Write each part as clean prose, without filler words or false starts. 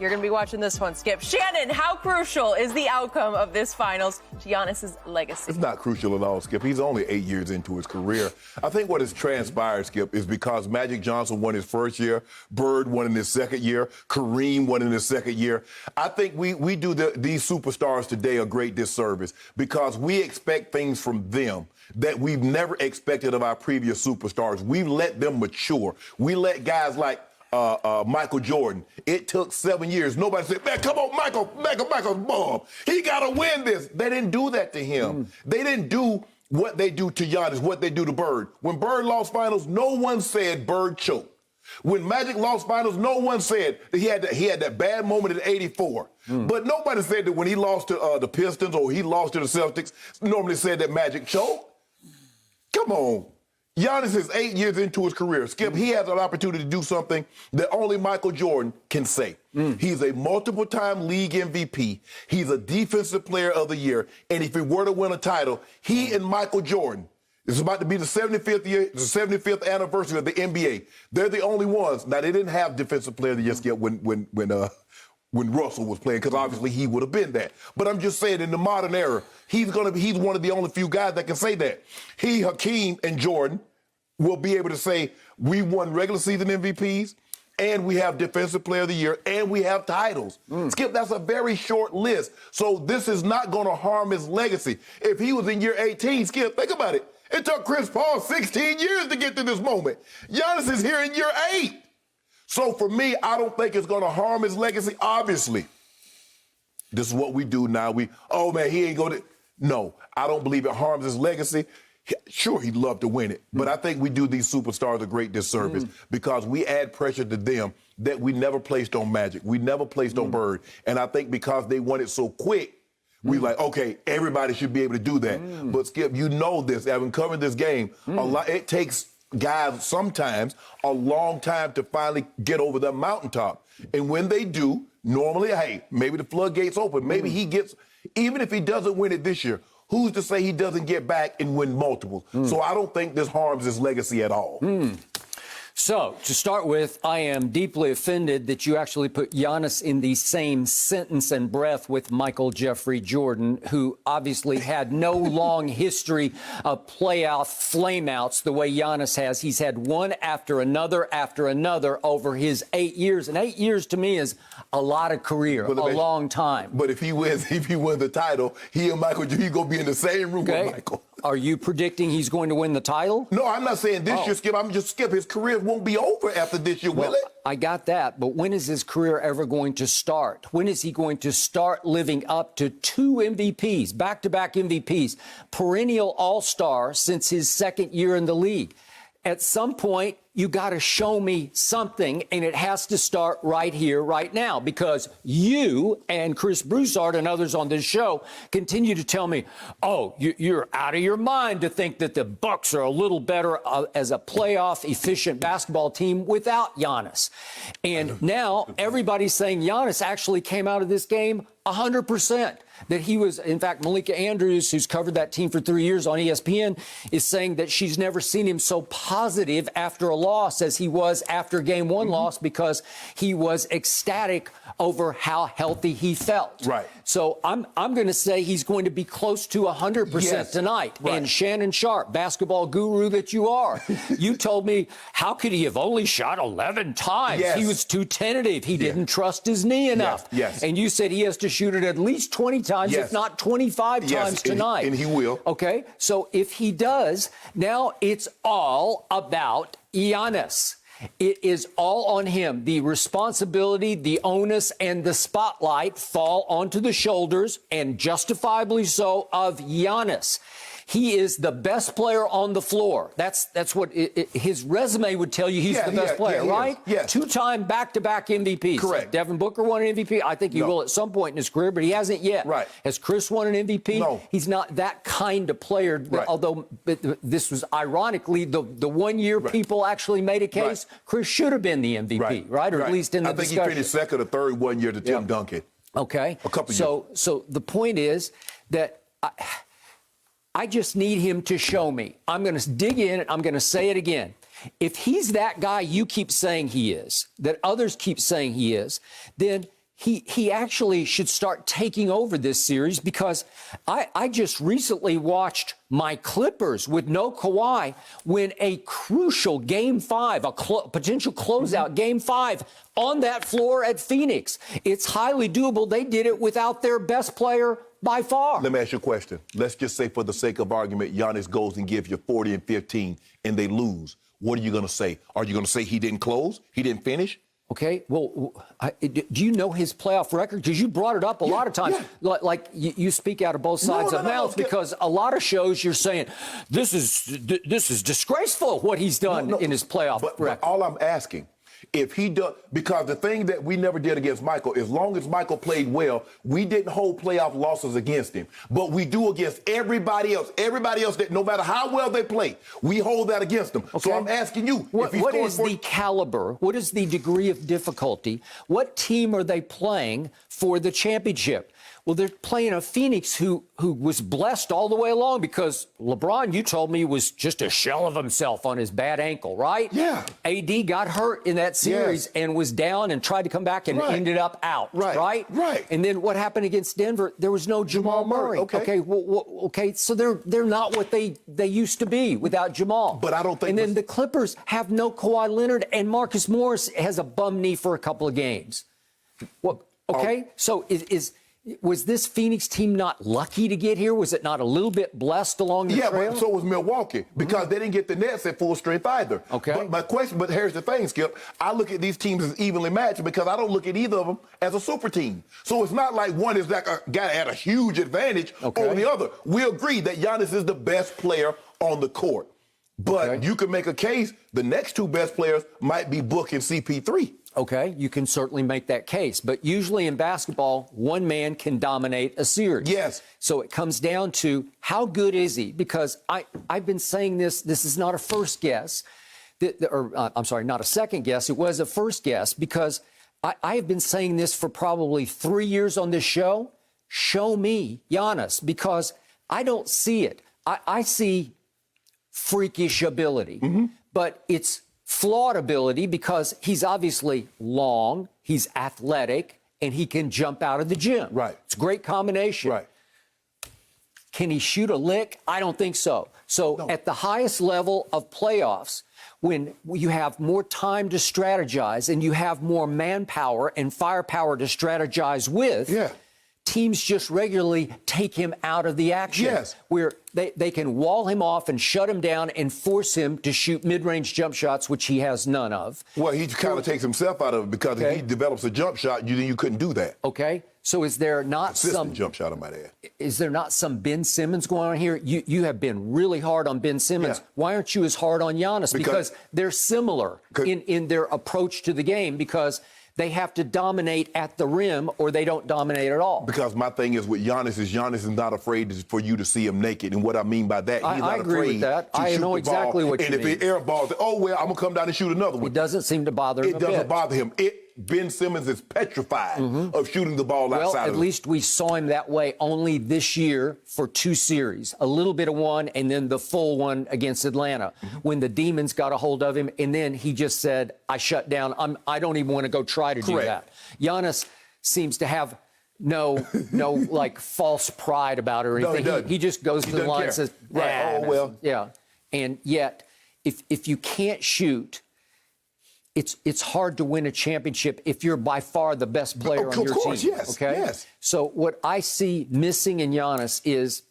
You're going to be watching this one, Skip. Shannon, how crucial is the outcome of this finals to Giannis's legacy? It's not crucial at all, Skip. He's only 8 years into his career. I think what has transpired, Skip, is because Magic Johnson won his first year, Bird won in his second year, Kareem won in his second year. I think we do these superstars today a great disservice because we expect things from them that we've never expected of our previous superstars. We let them mature. We let guys like Michael Jordan. It took 7 years. Nobody said, man, come on, Michael's bomb. He got to win this. They didn't do that to him. They didn't do what they do to Giannis, what they do to Bird. When Bird lost finals, no one said Bird choked. When Magic lost finals, no one said that he had that bad moment in '84. But nobody said that when he lost to the Pistons or he lost to the Celtics, normally said that Magic choked. Come on. Giannis is 8 years into his career. Skip, he has an opportunity to do something that only Michael Jordan can say. He's a multiple-time league MVP. He's a defensive player of the year. And if he were to win a title, he and Michael Jordan, it's about to be the 75th anniversary of the NBA. They're the only ones. Now, they didn't have defensive player of the year, Skip, when Russell was playing, because obviously he would have been that. But I'm just saying, in the modern era, he's one of the only few guys that can say that. He, Hakeem, and Jordan will be able to say, we won regular season MVPs, and we have Defensive Player of the Year, and we have titles. Skip, that's a very short list. So this is not going to harm his legacy. If he was in year 18, Skip, think about it. It took Chris Paul 16 years to get to this moment. Giannis is here in year 8. So for me, I don't think it's going to harm his legacy. Obviously, this is what we do now. Oh, man, he ain't going to. No, I don't believe it harms his legacy. Sure, he'd love to win it. But I think we do these superstars a great disservice because we add pressure to them that we never placed on Magic. We never placed on Bird. And I think because they won it so quick, we like, okay, everybody should be able to do that. But, Skip, you know this. Having covered this game, it takes guys sometimes a long time to finally get over the mountaintop. And when they do, normally, hey, maybe the floodgates open. Maybe he gets, even if he doesn't win it this year, who's to say he doesn't get back and win multiples? So I don't think this harms his legacy at all. So, to start with, I am deeply offended that you actually put Giannis in the same sentence and breath with Michael Jeffrey Jordan, who obviously had no long history of playoff flameouts the way Giannis has. He's had one after another over his 8 years. And 8 years to me is a lot of career, a long time. But if he wins the title, he and Michael, he's going to be in the same room with Michael. Are you predicting he's going to win the title? No, I'm not saying this year, Skip. I'm just, Skip, his career won't be over after this year, will it? I got that, but when is his career ever going to start? When is he going to start living up to 2 MVPs, back-to-back MVPs, perennial all-star since his second year in the league? At some point, you got to show me something, and it has to start right here, right now, because you and Chris Broussard and others on this show continue to tell me, oh, you're out of your mind to think that the Bucks are a little better as a playoff efficient basketball team without Giannis. And now everybody's saying Giannis actually came out of this game 100%. That he was, in fact, Malika Andrews, who's covered that team for 3 years on ESPN, is saying that she's never seen him so positive after a loss as he was after Game 1 loss because he was ecstatic over how healthy he felt. Right. So I'm going to say he's going to be close to 100% tonight. Right. And Shannon Sharpe, basketball guru that you are, you told me, how could he have only shot 11 times? He was too tentative. He didn't trust his knee enough. And you said he has to shoot it at least 20 times, if not 25 times tonight. And he will. Okay, so if he does, now it's all about Giannis. It is all on him. The responsibility, the onus, and the spotlight fall onto the shoulders, and justifiably so, of Giannis. He is the best player on the floor. That's what his resume would tell you. He's the best player, right? Yes. 2-time back-to-back MVPs. Correct. Devin Booker won an MVP. I think he will at some point in his career, but he hasn't yet. Right. Has Chris won an MVP? No. He's not that kind of player, although this was ironically the 1 year people actually made a case Chris should have been the MVP, right? Or at least in the discussion. I think he finished second or third 1 year to Tim Duncan. Okay. A couple years. So the point is that I just need him to show me. I'm going to dig in, and I'm going to say it again. If he's that guy you keep saying he is, that others keep saying he is, then he actually should start taking over this series, because I just recently watched my Clippers with no Kawhi win a crucial Game 5, a potential closeout Game 5 on that floor at Phoenix. It's highly doable. They did it without their best player by far. Let me ask you a question. Let's just say, for the sake of argument, Giannis goes and gives you 40 and 15 and they lose. What are you going to say? Are you going to say he didn't close? He didn't finish? Okay, well, do you know his playoff record? Because you brought it up a lot of times. Yeah. Like you speak out of both sides of mouth, because a lot of shows you're saying, this is disgraceful what he's done in his playoff record. But all I'm asking, if he does, because the thing that we never did against Michael, as long as Michael played well, we didn't hold playoff losses against him. But we do against everybody else. Everybody else, that no matter how well they play, we hold that against them. Okay. So I'm asking you, what is the caliber? What is the degree of difficulty? What team are they playing for the championship? Well, they're playing a Phoenix who was blessed all the way along, because LeBron, you told me, was just a shell of himself on his bad ankle, right? Yeah. AD got hurt in that series and was down and tried to come back and ended up out, right? And then what happened against Denver? There was no Jamal Murray. Okay. Okay, so they're not what they used to be without Jamal. But I don't think. And then the Clippers have no Kawhi Leonard, and Marcus Morris has a bum knee for a couple of games. Well, okay, so was this Phoenix team not lucky to get here? Was it not a little bit blessed along the trail? Yeah, but so was Milwaukee, because they didn't get the Nets at full strength either. Okay. But here's the thing, Skip. I look at these teams as evenly matched, because I don't look at either of them as a super team. So it's not like one is like a guy that had a huge advantage over the other. We agree that Giannis is the best player on the court. But you can make a case the next two best players might be Book and CP3. Okay, you can certainly make that case. But usually in basketball, one man can dominate a series. Yes. So it comes down to how good is he? Because I've been saying this is not a first guess. I'm sorry, not a second guess. It was a first guess, because I have been saying this for probably 3 years on this show. Show me Giannis, because I don't see it. I see freakish ability, but it's flawed ability, because he's obviously long, he's athletic, and he can jump out of the gym. Right. It's a great combination. Right. Can he shoot a lick? I don't think so. So at the highest level of playoffs, when you have more time to strategize and you have more manpower and firepower to strategize with, teams just regularly take him out of the action. Yes. Where they can wall him off and shut him down and force him to shoot mid-range jump shots, which he has none of. Well, he kind of takes himself out of it, because if he develops a jump shot, you couldn't do that. Okay. So is there not Consistent jump shot, I might add. Is there not some Ben Simmons going on here? You have been really hard on Ben Simmons. Yeah. Why aren't you as hard on Giannis? Because they're similar in their approach to the game, because they have to dominate at the rim or they don't dominate at all. Because my thing is with Giannis is not afraid for you to see him naked. And what I mean by that, he's not agree afraid with that. I know exactly what you mean. And if he airballs, I'm going to come down and shoot another one. It doesn't seem to bother him It doesn't bother him. Ben Simmons is petrified of shooting the ball outside of him. Well, at least we saw him that way only this year for 2 series. A little bit of one and then the full one against Atlanta when the Demons got a hold of him, and then he just said, I shut down. I don't even want to go try to do that. Giannis seems to have no like false pride about it or anything. No, he just goes to the line and says, yeah. And yet, if you can't shoot, it's hard to win a championship if you're by far the best player on your team. Yes, okay? yes. So what I see missing in Giannis is,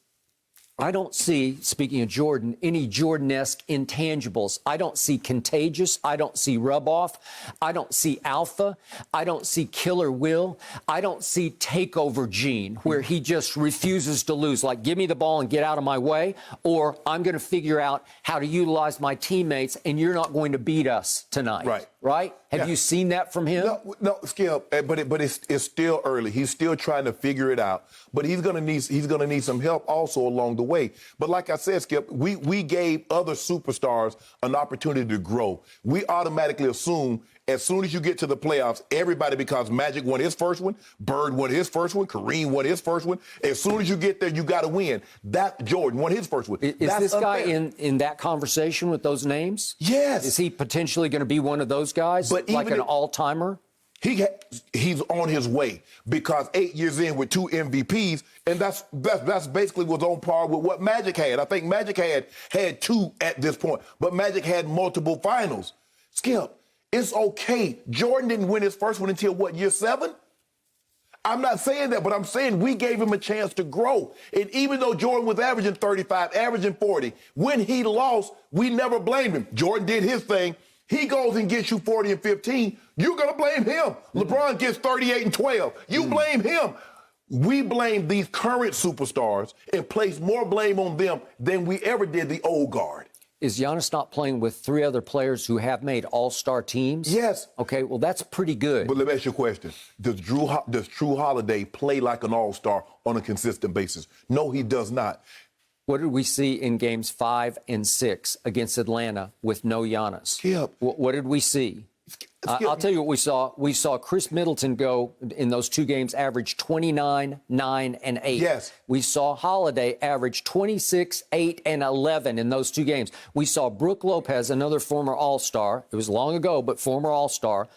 I don't see, speaking of Jordan, any Jordan-esque intangibles. I don't see contagious. I don't see rub-off. I don't see alpha. I don't see killer will. I don't see takeover gene, where he just refuses to lose. Like, give me the ball and get out of my way, or I'm going to figure out how to utilize my teammates, and you're not going to beat us tonight. Right? Have you seen that from him? No, Skip. But it's still early. He's still trying to figure it out. But he's gonna need some help also along the way. But like I said, Skip, we gave other superstars an opportunity to grow. We automatically assume as soon as you get to the playoffs, everybody, because Magic won his first one, Bird won his first one, Kareem won his first one. As soon as you get there, you got to win. That Jordan won his first one. Is this guy in that conversation with those names? Yes. Is he potentially going to be one of those guys, but like an all-timer? He's on his way because 8 years in with 2 MVPs, and that's basically was on par with what Magic had. I think Magic had 2 at this point, but Magic had multiple finals. Skip, it's okay. Jordan didn't win his first one until what, year 7? I'm not saying that, but I'm saying we gave him a chance to grow. And even though Jordan was averaging 35, averaging 40, when he lost, we never blamed him. Jordan did his thing. He goes and gets you 40 and 15. You're going to blame him. LeBron gets 38 and 12. You blame him. We blame these current superstars and place more blame on them than we ever did the old guard. Is Giannis not playing with 3 other players who have made all-star teams? Yes. Okay, well, that's pretty good. But let me ask you a question. Does Drew Holiday play like an all-star on a consistent basis? No, he does not. What did we see in games 5 and 6 against Atlanta with no Giannis? Skip. What did we see? I'll tell you what we saw. We saw Chris Middleton go in those 2 games, average 29, 9, and 8. Yes. We saw Holiday average 26, 8, and 11 in those 2 games. We saw Brook Lopez, another former All-Star. It was long ago, but former All-Star.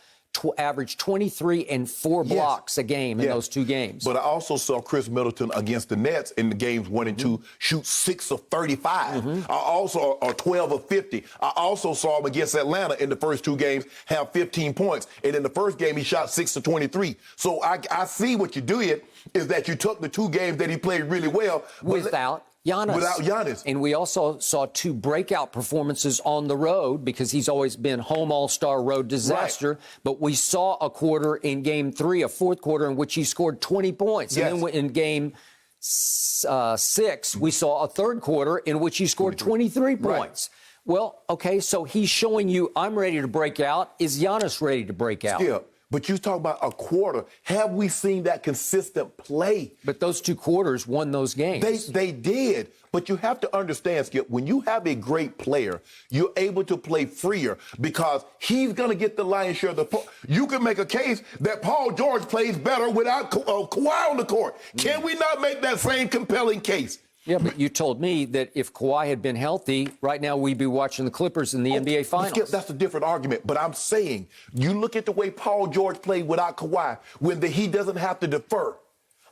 Averaged 23 and 4 blocks a game in those 2 games. But I also saw Chris Middleton against the Nets in the games 1 and 2 shoot 6 of 35. I also, or 12 of 50. I also saw him against Atlanta in the first 2 games have 15 points. And in the first game, he shot 6 of 23. So I see what you did is that you took the 2 games that he played really well. Without Giannis. Without Giannis. And we also saw 2 breakout performances on the road because he's always been home all-star, road disaster. Right. But we saw a quarter in game 3, a fourth quarter in which he scored 20 points. Yes. And then in game 6, we saw a third quarter in which he scored 23 points. Right. Well, okay, so he's showing you I'm ready to break out. Is Giannis ready to break out? Yeah. But you talk about a quarter. Have we seen that consistent play? But those 2 quarters won those games. They did. But you have to understand, Skip, when you have a great player, you're able to play freer because he's going to get the lion's share of the You can make a case that Paul George plays better without Kawhi on the court. Can we not make that same compelling case? Yeah, but you told me that if Kawhi had been healthy, right now we'd be watching the Clippers in the NBA Finals. Skip, that's a different argument. But I'm saying, you look at the way Paul George played without Kawhi, when he doesn't have to defer.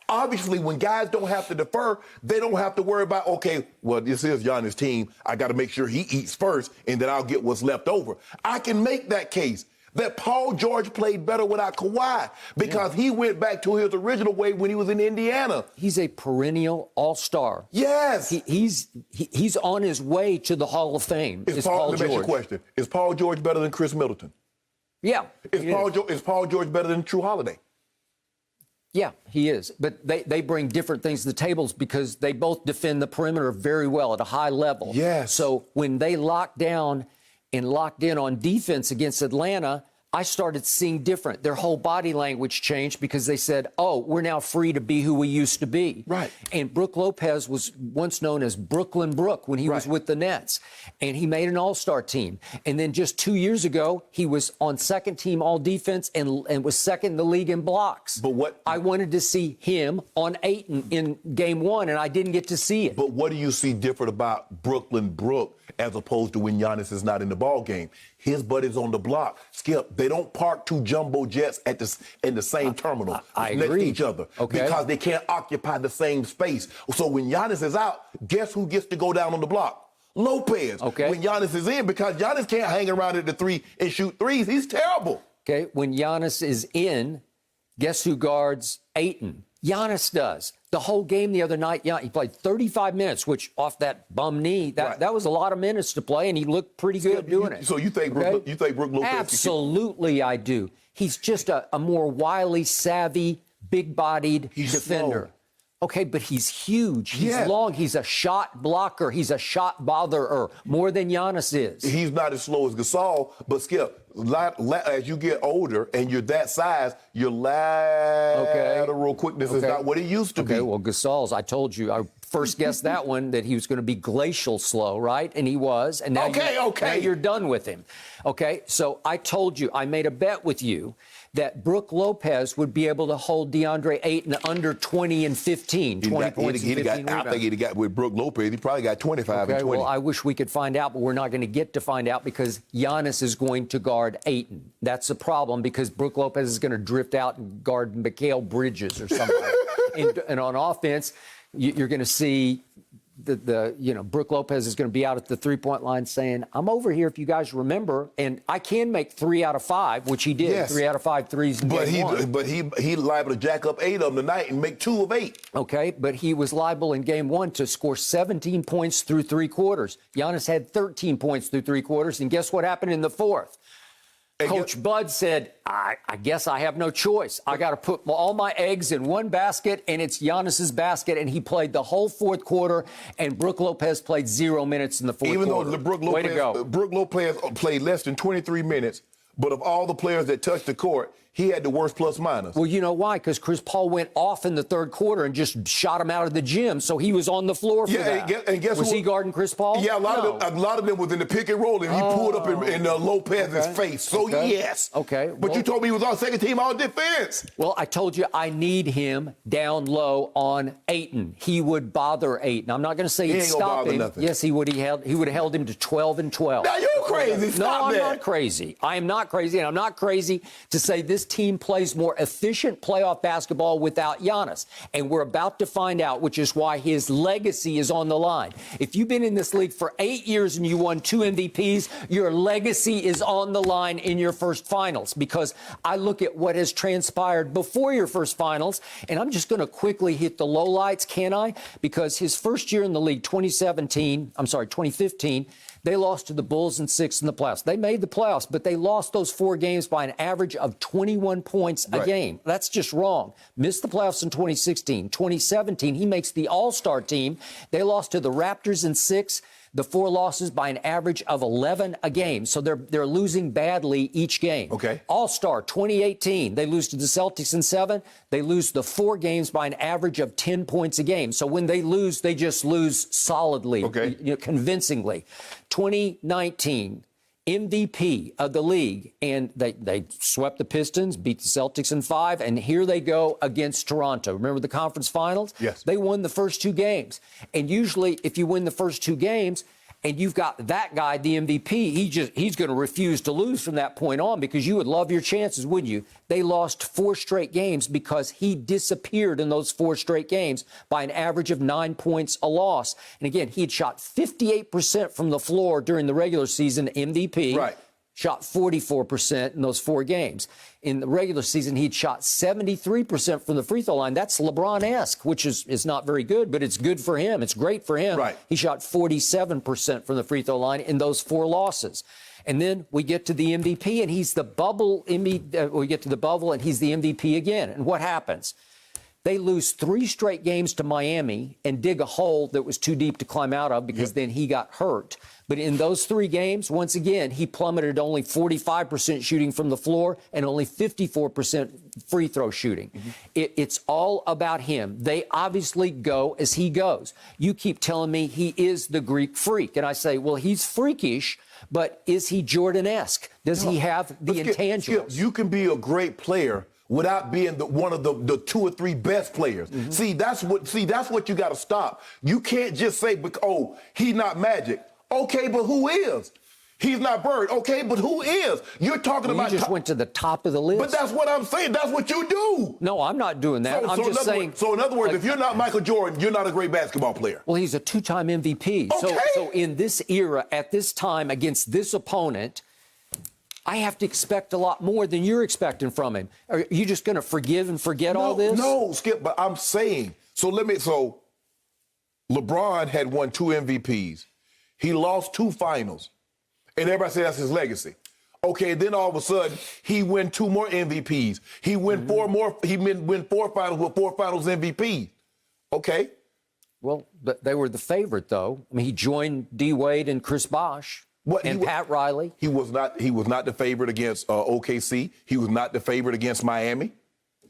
Obviously, when guys don't have to defer, they don't have to worry about, okay, well, this is Giannis' team. I got to make sure he eats first, and then I'll get what's left over. I can make that case that Paul George played better without Kawhi because he went back to his original way when he was in Indiana. He's a perennial all-star. Yes. He's on his way to the Hall of Fame. Let me ask you a question. Is Paul George better than Chris Middleton? Yeah. Is Paul George better than Drew Holiday? Yeah, he is. But they bring different things to the tables because they both defend the perimeter very well at a high level. Yes. So when they locked down and locked in on defense against Atlanta, I started seeing different. Their whole body language changed because they said, oh, we're now free to be who we used to be. Right. And Brook Lopez was once known as Brooklyn Brook when he was with the Nets. And he made an all-star team. And then just 2 years ago, he was on second team all defense and was second in the league in blocks. But what I wanted to see him on Ayton in game 1, and I didn't get to see it. But what do you see different about Brooklyn Brook as opposed to when Giannis is not in the ball game? His buddies on the block, Skip, they don't park 2 jumbo jets in the same terminal next to each other because they can't occupy the same space. So when Giannis is out, guess who gets to go down on the block? Lopez. Okay. When Giannis is in, because Giannis can't hang around at the 3 and shoot threes. He's terrible. Okay, when Giannis is in, guess who guards Ayton? Giannis does. The whole game the other night, he played 35 minutes, which off that bum knee, that was a lot of minutes to play, and he looked pretty good doing it. So you think Brook Lopez? Absolutely, I do. He's just a more wily, savvy, big-bodied defender. Slow. Okay, but he's huge. He's long. He's a shot blocker. He's a shot botherer, more than Giannis is. He's not as slow as Gasol, but Skip, as you get older and you're that size, your lateral quickness is not what it used to be. Okay, well, Gasol's, I told you, I first guessed that one, that he was going to be glacial slow, right? And he was. And now now you're done with him. Okay, so I told you, I made a bet with you that Brook Lopez would be able to hold DeAndre Ayton under 20 and 15, 20 points and 15 rebounds. I think he'd have got with Brook Lopez, he probably got 25 and 20. Well, I wish we could find out, but we're not going to get to find out because Giannis is going to guard Ayton. That's a problem because Brook Lopez is going to drift out and guard Mikal Bridges or something. and on offense, you're going to see Brook Lopez is going to be out at the three-point line saying, I'm over here if you guys remember, and I can make 3 out of 5, which he did, yes. 3 out of 5 threes in game 1. But he liable to jack up 8 of them tonight and make 2 of 8. Okay, but he was liable in game 1 to score 17 points through 3 quarters. Giannis had 13 points through 3 quarters, and guess what happened in the 4th? Coach Bud said, I guess I have no choice. I got to put all my eggs in one basket, and it's Giannis's basket, and he played the whole 4th quarter, and Brook Lopez played 0 minutes in the 4th quarter. Even though Brook Lopez played less than 23 minutes, but of all the players that touched the court, he had the worst plus-minus. Well, you know why? Because Chris Paul went off in the 3rd quarter and just shot him out of the gym, so he was on the floor for that. And guess was he guarding Chris Paul? Yeah, a lot of them was in the pick and roll, and he pulled up in Lopez's face. So, yes. Okay. But you told me he was on second team on defense. Well, I told you I need him down low on Ayton. He would bother Ayton. I'm not going to say he'd stop him. Nothing. Yes, he would. He would have held him to 12 and 12. Now, you're crazy. Stop I'm that. not crazy. I am not crazy, and I'm not crazy to say this team plays more efficient playoff basketball without Giannis. And we're about to find out, which is why his legacy is on the line. If you've been in this league for 8 years and you won 2 MVPs, your legacy is on the line in your first finals, because I look at what has transpired before your first finals, and I'm just going to quickly hit the lowlights, can I? Because his first year in the league, 2015, they lost to the Bulls in 6 in the playoffs. They made the playoffs, but they lost those 4 games by an average of 21 points a game. That's just wrong. Missed the playoffs in 2016. 2017, he makes the All-Star team. They lost to the Raptors in 6. The 4 losses by an average of 11 a game. So they're losing badly each game. Okay. All-Star 2018, they lose to the Celtics in 7. They lose the 4 games by an average of 10 points a game. So when they lose, they just lose solidly, convincingly. 2019, MVP of the league, and they swept the Pistons, beat the Celtics in 5, and here they go against Toronto. Remember the conference finals? Yes. They won the first 2 games. And usually if you win the first 2 games and you've got that guy, the MVP, he's going to refuse to lose from that point on, because you would love your chances, wouldn't you? They lost 4 straight games because he disappeared in those 4 straight games by an average of 9 points a loss. And again, he had shot 58% from the floor during the regular season, MVP. Right. Shot 44% in those 4 games. In the regular season, he'd shot 73% from the free throw line. That's LeBron-esque, which is not very good, but it's good for him. It's great for him. Right. He shot 47% from the free throw line in those 4 losses. And then we get to the MVP, and he's the bubble. We get to the bubble, and he's the MVP again. And what happens? They lose 3 straight games to Miami and dig a hole that was too deep to climb out of, because then he got hurt. But in those 3 games, once again, he plummeted only 45% shooting from the floor and only 54% free throw shooting. It's all about him. They obviously go as he goes. You keep telling me he is the Greek freak. And I say, well, he's freakish, but is he Jordan-esque? Does he have the intangibles? You can be a great player without being one of the 2 or 3 best players. See, that's what you got to stop. You can't just say, oh, he's not Magic. Okay, but who is? He's not Bird. Okay, but who is? You're talking about... You just went to the top of the list. But that's what I'm saying. That's what you do. No, I'm not doing that. I'm just saying... So in other words, if you're not Michael Jordan, you're not a great basketball player. Well, he's a 2-time MVP. Okay. So in this era, at this time, against this opponent, I have to expect a lot more than you're expecting from him. Are you just going to forgive and forget all this? No, Skip, but I'm saying... So LeBron had won 2 MVPs. He lost 2 finals. And everybody said that's his legacy. Okay, then all of a sudden, he win 2 more MVPs. He win 4 more. He win 4 finals with 4 finals MVP. Okay. Well, they were the favorite, though. I mean, he joined D. Wade and Chris Bosh and Pat Riley. He was not the favorite against OKC. He was not the favorite against Miami.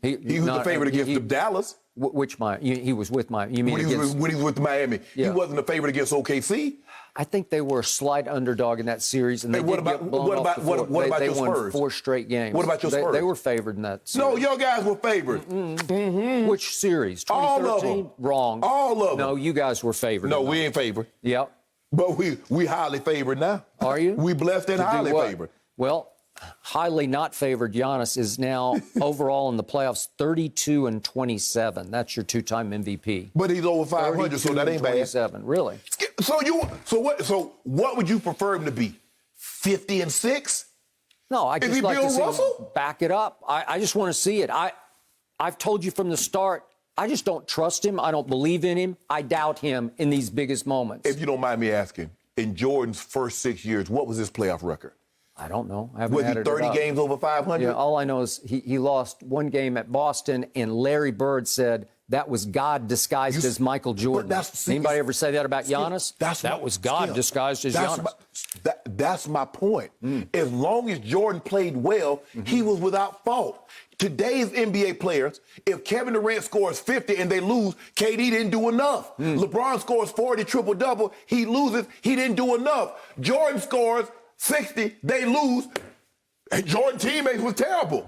He was the favorite against Dallas. Which he was with Miami. You mean When he was with Miami. Yeah. He wasn't the favorite against OKC. I think they were a slight underdog in that series, and they What did about get blown off the floor. what about they your won Spurs? 4 straight games. What about your Spurs? They were favored in that series. No, your guys were favored. Which series? 2013? All of them. Wrong. All of them. No, you guys were favored. No, we ain't favored. Yep. But we highly favored now. Are you? We blessed and To do highly what? favored. Well, highly not favored Giannis is now overall in the playoffs 32-27. That's your 2-time MVP. But he's over 500, so that ain't bad. 27. Really? So what would you prefer him to be? 50-6? No, I Is just he like Bill to see him Russell? back it up. I just want to see it. I've told you from the start, I just don't trust him. I don't believe in him. I doubt him in these biggest moments. If you don't mind me asking, in Jordan's first 6 years, what was his playoff record? I don't know. I haven't Was he added it 30 up. games over 500? Yeah, all I know is he lost one game at Boston, and Larry Bird said that was God disguised as Michael Jordan. Anybody ever say that about Giannis? That was God disguised as Giannis. That's my point. As long as Jordan played well, he was without fault. Today's NBA players, if Kevin Durant scores 50 and they lose, KD didn't do enough. LeBron scores 40, triple-double, he loses, he didn't do enough. Jordan scores 60, they lose. And Jordan teammates was terrible.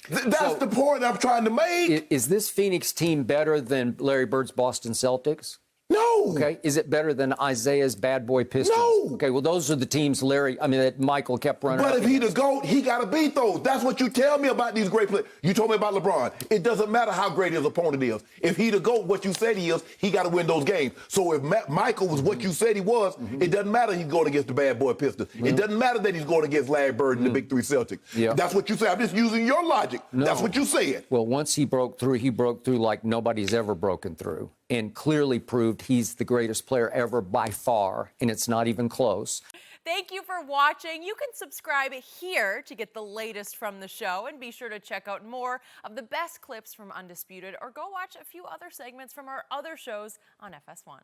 That's the point I'm trying to make. Is this Phoenix team better than Larry Bird's Boston Celtics? No. Okay. Is it better than Isaiah's Bad Boy Pistons? No. Okay. Well, those are the teams that Michael kept running. But up if he the against. GOAT, he got to beat those. That's what you tell me about these great players. You told me about LeBron. It doesn't matter how great his opponent is. If he the GOAT, what you said he is, he got to win those games. So if Michael was what you said he was, it doesn't matter he's going against the Bad Boy Pistons. It doesn't matter that he's going against Larry Bird and the Big Three Celtics. Yeah. That's what you say. I'm just using your logic. No. That's what you said. Well, once he broke through like nobody's ever broken through, and clearly proved he's the greatest player ever by far, and it's not even close. Thank you for watching. You can subscribe here to get the latest from the show, and be sure to check out more of the best clips from Undisputed, or go watch a few other segments from our other shows on FS1.